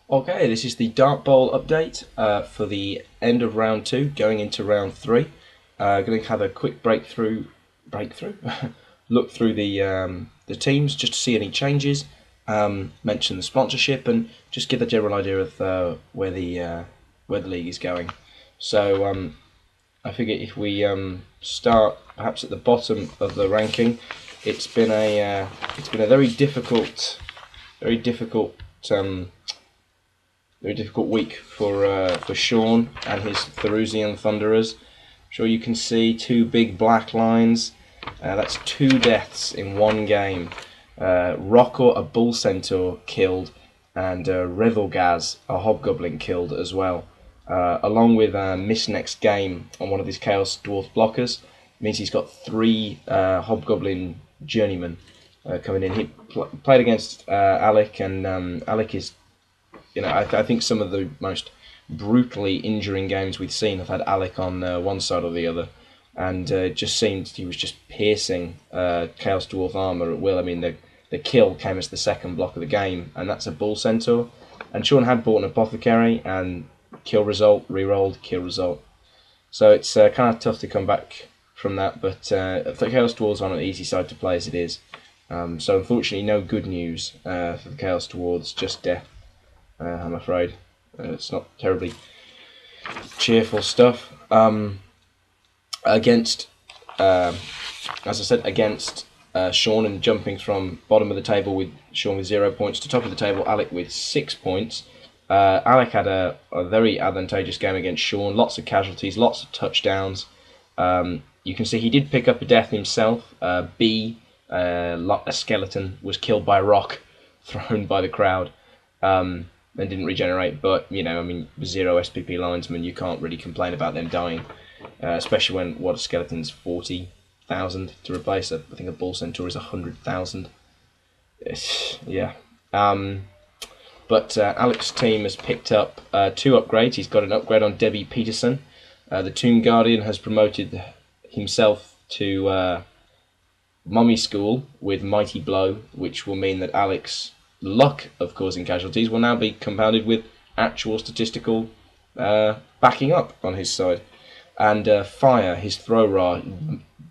Okay, this is the Dart Bowl update for the end of round two, going into round three. Going to have a quick breakthrough, look through the teams just to see any changes, mention the sponsorship, and just give a general idea of where the league is going. So I figure if we start perhaps at the bottom of the ranking, it's been a very difficult. Um, Very difficult week for Shaun and his Therusian Thunderers. I'm sure you can see two big black lines. That's two deaths in one game. Rockor, a Bull Centaur, killed, and Revelgaz, a Hobgoblin, killed as well. Along with miss next game on one of his Chaos Dwarf blockers. Means he's got three Hobgoblin Journeymen coming in. He played against Alec, and Alec is, I think some of the most brutally injuring games we've seen have had Alec on one side or the other, and it just seemed he was just piercing Chaos Dwarf armor at will. I mean, the kill came as the second block of the game, and that's a Bull Centaur. And Shaun had bought an Apothecary, and kill result, re-rolled, kill result. So it's kind of tough to come back from that, but the Chaos Dwarves on an easy side to play as it is. So unfortunately, no good news for the Chaos Dwarves, just death. I'm afraid it's not terribly cheerful stuff. Against, as I said, against Shaun, and jumping from bottom of the table with Shaun with 0 points to top of the table, Alec with 6 points. Alec had a very advantageous game against Shaun. Lots of casualties, lots of touchdowns. You can see he did pick up a death himself. B, a skeleton, was killed by a rock thrown by the crowd. And didn't regenerate, but 0 SPP linesmen, you can't really complain about them dying, especially when a skeleton's 40,000 to replace. I think a Bull Centaur is 100,000. Yeah. But Alec's team has picked up 2 upgrades. He's got an upgrade on Debbie Peterson. The Tomb Guardian has promoted himself to Mummy School with Mighty Blow, which will mean that Alec's luck of causing casualties will now be compounded with actual statistical backing up on his side. And Fire, his Throw-Ra,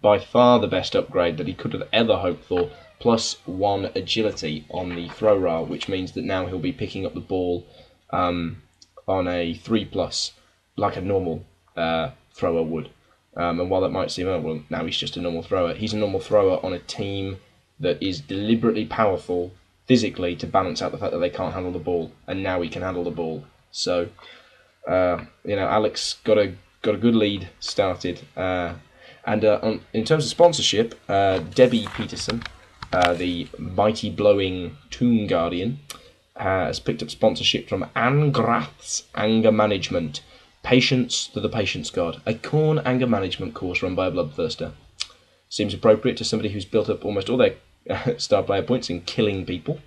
by far the best upgrade that he could have ever hoped for, +1 agility on the Throw-Ra, which means that now he'll be picking up the ball on a 3+, like a normal thrower would. And while that might seem, well, now he's just a normal thrower, he's a normal thrower on a team that is deliberately powerful physically to balance out the fact that they can't handle the ball, and now he can handle the ball. So, Alec's got a good lead started. In terms of sponsorship, Debbie Peterson, the mighty blowing Tomb Guardian, has picked up sponsorship from Angrath's Anger Management. Patience to the Patience God, a Khorne anger management course run by a Bloodthirster. Seems appropriate to somebody who's built up almost all their star player points in killing people,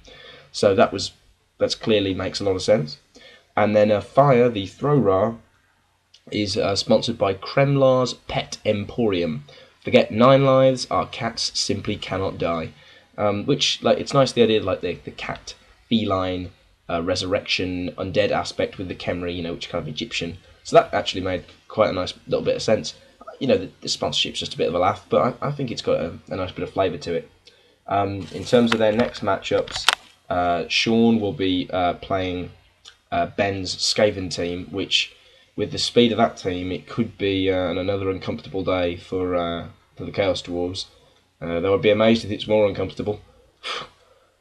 so that's clearly makes a lot of sense. And then Fire, the Throw-Ra, is sponsored by Kremlar's Pet Emporium. Forget 9 lives, our cats simply cannot die. Which, it's nice, the idea of the cat feline resurrection undead aspect with the Khemri, which kind of Egyptian. So that actually made quite a nice little bit of sense. The sponsorship's just a bit of a laugh, but I think it's got a nice bit of flavour to it. In terms of their next matchups, Shaun will be playing Ben's Skaven team, which, with the speed of that team, it could be another uncomfortable day for the Chaos Dwarves. They would be amazed if it's more uncomfortable.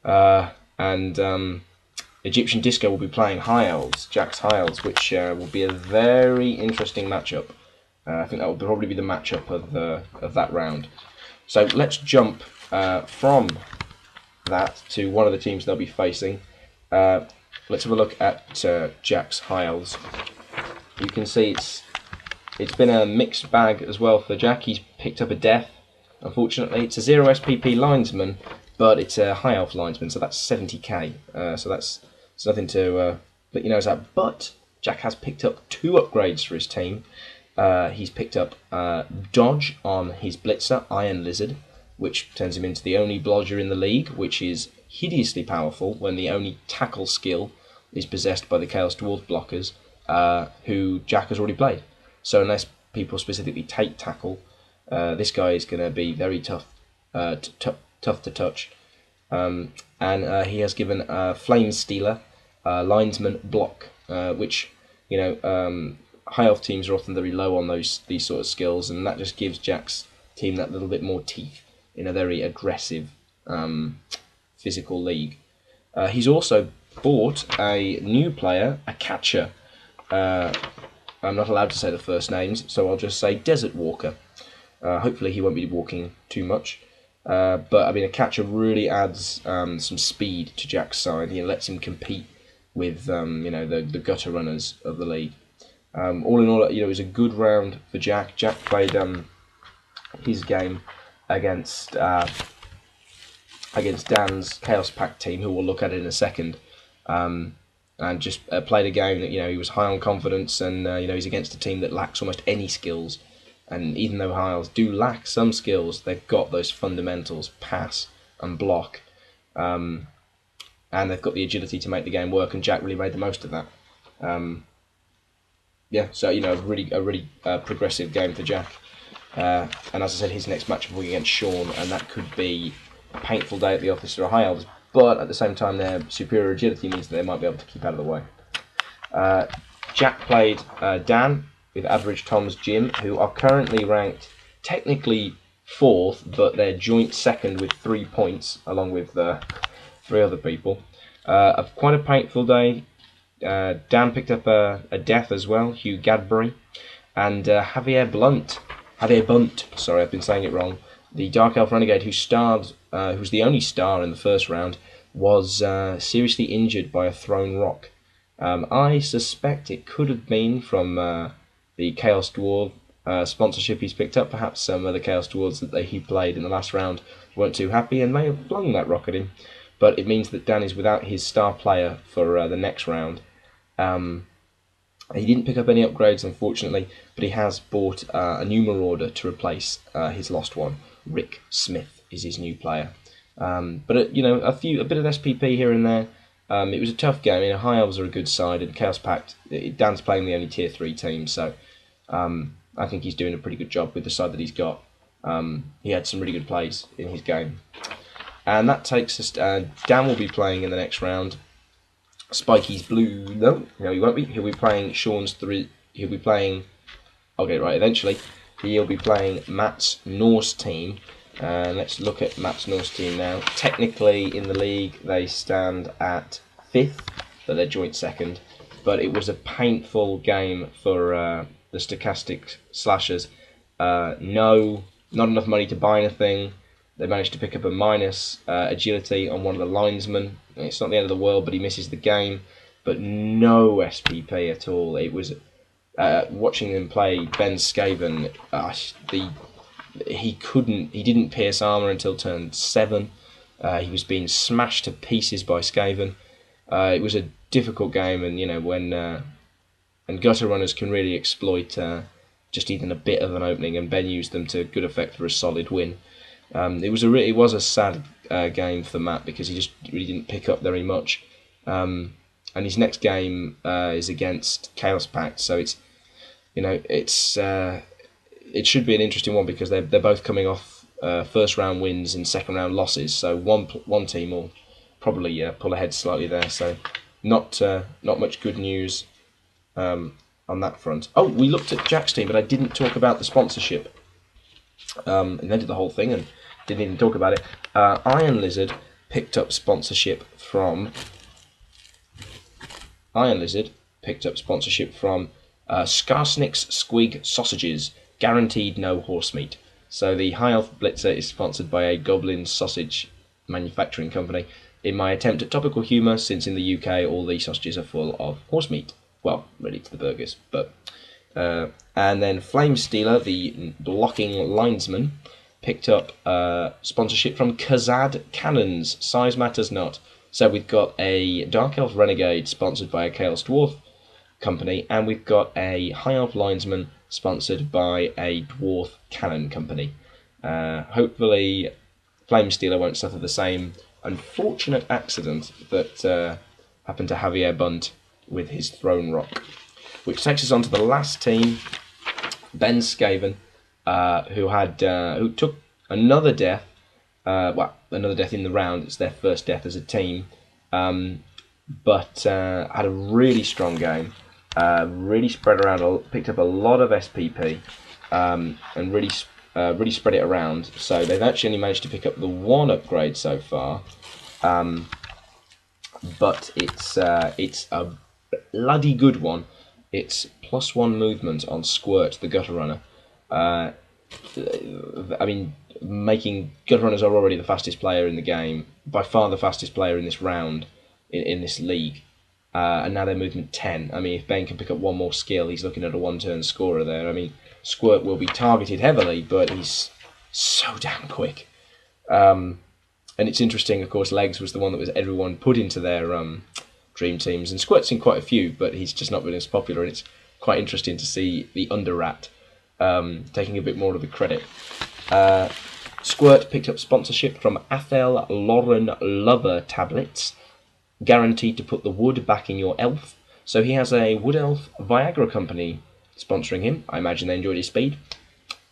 And Egyptian Disco will be playing High Elves, Jack's High Elves, which will be a very interesting matchup. I think that will probably be the matchup of that round. So let's jump from that to one of the teams they'll be facing. Let's have a look at Jack's High Elves. You can see it's been a mixed bag as well for Jack. He's picked up a death. Unfortunately, it's a 0 SPP linesman, but it's a High Elf linesman, so that's 70k. So it's nothing to let you know as that. But Jack has picked up 2 upgrades for his team. He's picked up Dodge on his Blitzer, Iron Lizard, which turns him into the only blodger in the league, which is hideously powerful when the only tackle skill is possessed by the Chaos Dwarf blockers, who Jack has already played. So unless people specifically take tackle, this guy is going to be very tough, tough to touch. And he has given Flame Stealer, Linesman block, which high elf teams are often very low on these sort of skills, and that just gives Jack's team that little bit more teeth in a very aggressive physical league. He's also bought a new player, a catcher. I'm not allowed to say the first names, so I'll just say Desert Walker. Hopefully he won't be walking too much. But I mean, a catcher really adds some speed to Jack's side. He lets him compete with the gutter runners of the league. All in all, it was a good round for Jack. Jack played his game against Dan's Chaos Pact team, who we'll look at in a second, and just played a game that he was high on confidence, and he's against a team that lacks almost any skills. And even though high elves do lack some skills, they've got those fundamentals: pass and block, and they've got the agility to make the game work. And Jack really made the most of that. So a really progressive game for Jack. And as I said, his next matchup will be against Shaun, and that could be a painful day at the office for high elves. But at the same time, their superior agility means that they might be able to keep out of the way. Jack played Dan with Average Tom's Gym, who are currently ranked technically 4th, but they're joint 2nd with 3 points, along with 3 other people. Quite a painful day. Dan picked up a death as well, Hugh Gadbury, and Javier Bunt, sorry, I've been saying it wrong. The Dark Elf Renegade, who was the only star in the first round, was seriously injured by a thrown rock. I suspect it could have been from the Chaos Dwarf sponsorship he's picked up. Perhaps some of the Chaos Dwarves that he played in the last round weren't too happy and may have flung that rock at him. But it means that Dan is without his star player for the next round. He didn't pick up any upgrades, unfortunately, but he has bought a new Marauder to replace his lost one. Rick Smith is his new player. But a bit of SPP here and there. It was a tough game. High Elves are a good side, and Chaos Pact, Dan's playing the only Tier 3 team, so I think he's doing a pretty good job with the side that he's got. He had some really good plays in his game. And that takes us... Dan will be playing in the next round. Spikey's Blue... No, he won't be. He'll be playing Shaun's 3... He'll be playing... I'll get it right eventually. He'll be playing Matt's Norse team. Let's look at Matt's Norse team now. Technically, in the league, they stand at 5th, but they're joint 2nd. But it was a painful game for the Stochastic Slashers. Not enough money to buy anything. They managed to pick up a minus agility on one of the linesmen. It's not the end of the world, but he misses the game. But no SPP at all. It was watching them play Ben Skaven. He didn't pierce armor until turn 7. He was being smashed to pieces by Skaven. It was a difficult game, and when gutter runners can really exploit just even a bit of an opening, and Ben used them to good effect for a solid win. It was a sad game for Matt because he just really didn't pick up very much. And his next game is against Chaos Pact, so it should be an interesting one because they're both coming off first round wins and second round losses. So one team will probably pull ahead slightly there. So not much good news on that front. Oh, we looked at Jack's team, but I didn't talk about the sponsorship. Invented the whole thing and didn't even talk about it. Iron Lizard picked up sponsorship from Skarsnik's Squig Sausages, guaranteed no horse meat. So the High Elf Blitzer is sponsored by a Goblin sausage manufacturing company. In my attempt at topical humour, since in the UK all the sausages are full of horse meat. Well, really to the burgers, but... and then Flame Stealer, the blocking linesman, picked up sponsorship from Khazad Cannons. Size matters not. So we've got a Dark Elf Renegade sponsored by a Chaos Dwarf company, and we've got a High Elf Linesman sponsored by a Dwarf Cannon company. Hopefully Flame Stealer won't suffer the same unfortunate accident that happened to Javier Bunt with his Throne Rock. Which takes us on to the last team, Ben Skaven, who took another death. Another death in the round. It's their first death as a team, but had a really strong game. Really spread around. Picked up a lot of SPP, and really spread it around. So they've actually only managed to pick up the one upgrade so far, but it's a bloody good one. It's +1 movement on Squirt, the Gutter Runner. I mean, making Gutter Runners are already the fastest player in the game, by far the fastest player in this round, in this league. And now they're movement 10. I mean, if Ben can pick up one more skill, he's looking at a one-turn scorer there. I mean, Squirt will be targeted heavily, but he's so damn quick. And it's interesting, of course, Legs was the one that everyone put into their dream teams, and Squirt's in quite a few, but he's just not been as popular, and it's quite interesting to see the Underrat taking a bit more of the credit. Squirt picked up sponsorship from Athel Lauren Lover Tablets, guaranteed to put the wood back in your elf. So he has a Wood Elf Viagra company sponsoring him. I imagine they enjoyed his speed.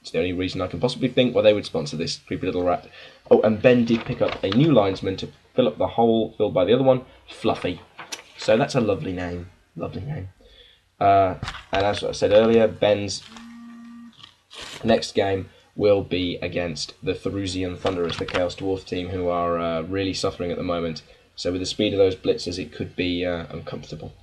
It's the only reason I can possibly think why they would sponsor this creepy little rat. Oh, and Ben did pick up a new linesman to fill up the hole filled by the other one, Fluffy. So that's a lovely name. Lovely name. And as I said earlier, Ben's next game will be against the Therusian Thunderers, the Chaos Dwarf team, who are really suffering at the moment. So with the speed of those blitzers, it could be uncomfortable.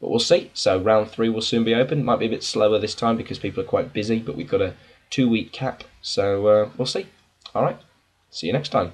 But we'll see. So round 3 will soon be open. Might be a bit slower this time because people are quite busy, but we've got a 2-week cap. So we'll see. All right. See you next time.